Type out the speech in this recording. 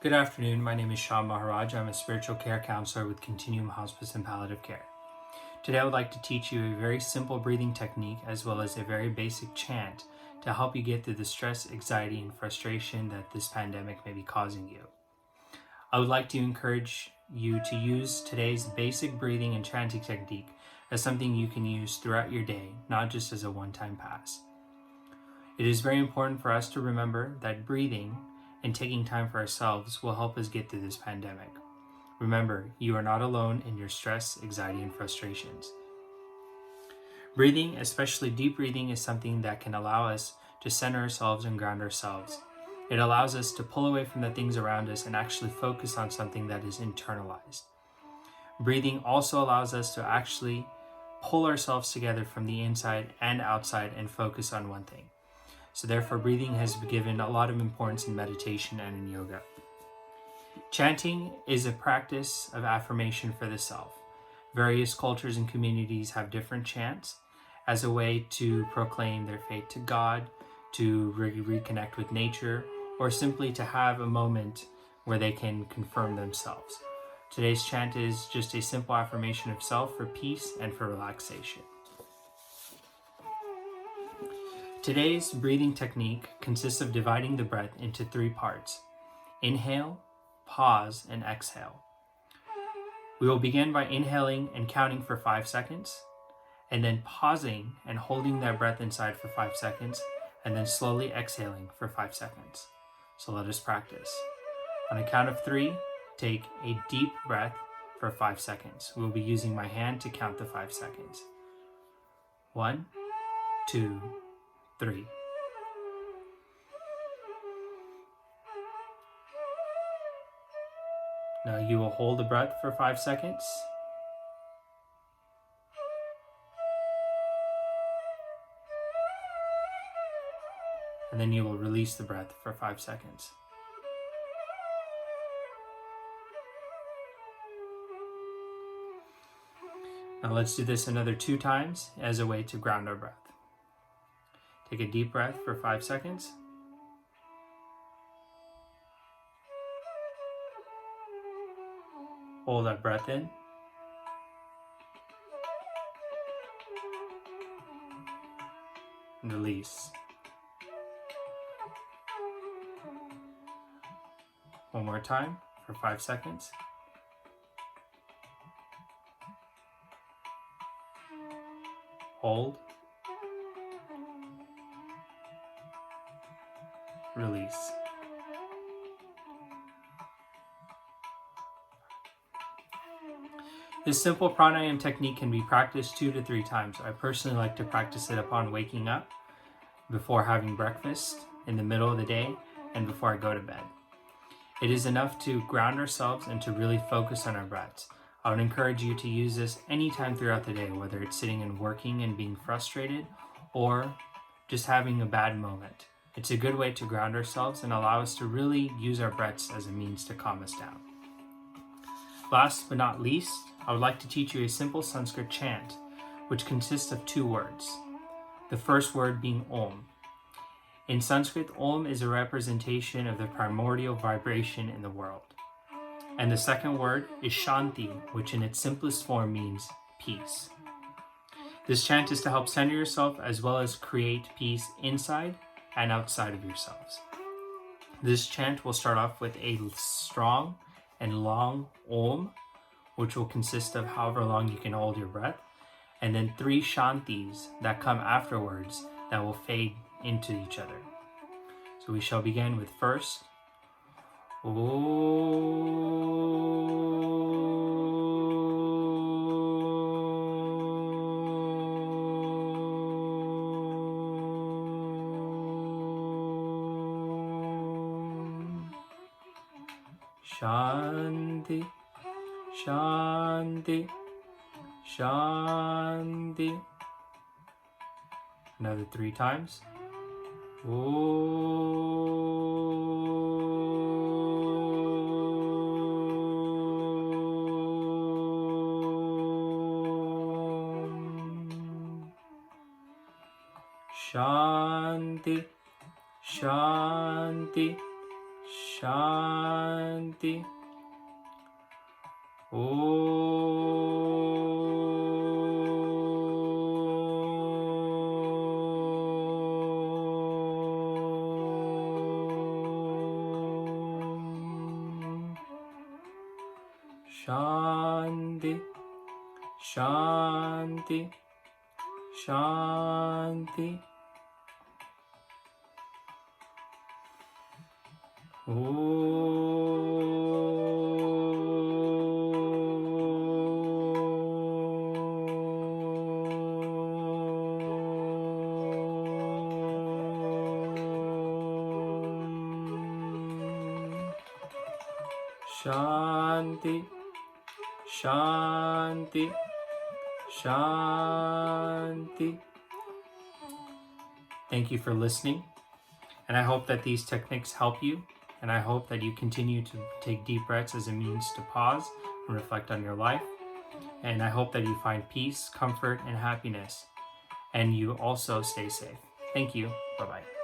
Good afternoon. My name is Shah Maharaj. I'm a spiritual care counselor with Continuum Hospice and Palliative Care. Today I would like to teach you a very simple breathing technique as well as a very basic chant to help you get through the stress, anxiety, and frustration that this pandemic may be causing you. I would like to encourage you to use today's basic breathing and chanting technique as something you can use throughout your day, not just as a one-time pass. It is very important for us to remember that breathing and taking time for ourselves will help us get through this pandemic. Remember, you are not alone in your stress, anxiety, and frustrations. Breathing, especially deep breathing, is something that can allow us to center ourselves and ground ourselves. It allows us to pull away from the things around us and actually focus on something that is internalized. Breathing also allows us to actually pull ourselves together from the inside and outside and focus on one thing. So therefore, breathing has been given a lot of importance in meditation and in yoga. Chanting is a practice of affirmation for the self. Various cultures and communities have different chants as a way to proclaim their faith to God, to reconnect with nature, or simply to have a moment where they can confirm themselves. Today's chant is just a simple affirmation of self for peace and for relaxation. Today's breathing technique consists of dividing the breath into 3 parts: inhale, pause, and exhale. We will begin by inhaling and counting for 5 seconds, and then pausing and holding that breath inside for 5 seconds, and then slowly exhaling for 5 seconds. So let us practice. On a count of 3, take a deep breath for 5 seconds. We will be using my hand to count the 5 seconds. 1, 2, 3. Now you will hold the breath for 5 seconds. And then you will release the breath for 5 seconds. Now let's do this another 2 times as a way to ground our breath. Take a deep breath for 5 seconds. Hold that breath in. And release. One more time for 5 seconds. Hold. Release. This simple pranayama technique can be practiced 2 to 3 times. I personally like to practice it upon waking up, before having breakfast, in the middle of the day, and before I go to bed. It is enough to ground ourselves and to really focus on our breaths. I would encourage you to use this anytime throughout the day, whether it's sitting and working and being frustrated or just having a bad moment. It's a good way to ground ourselves and allow us to really use our breaths as a means to calm us down. Last but not least, I would like to teach you a simple Sanskrit chant, which consists of 2 words. The first word being Om. In Sanskrit, Om is a representation of the primordial vibration in the world. And the second word is Shanti, which in its simplest form means peace. This chant is to help center yourself as well as create peace inside and outside of yourselves. This chant will start off with a strong and long Om, which will consist of however long you can hold your breath, and then 3 Shantis that come afterwards that will fade into each other. So we shall begin with first Shanti, Shanti, Shanti. Another 3 times. Shanti, Shanti, Shanti. Shanti, Shanti, Shanti. Shanti, Shanti, Shanti. Thank you for listening, and I hope that these techniques help you, and I hope that you continue to take deep breaths as a means to pause and reflect on your life, and I hope that you find peace, comfort, and happiness, and you also stay safe. Thank you. Bye-bye.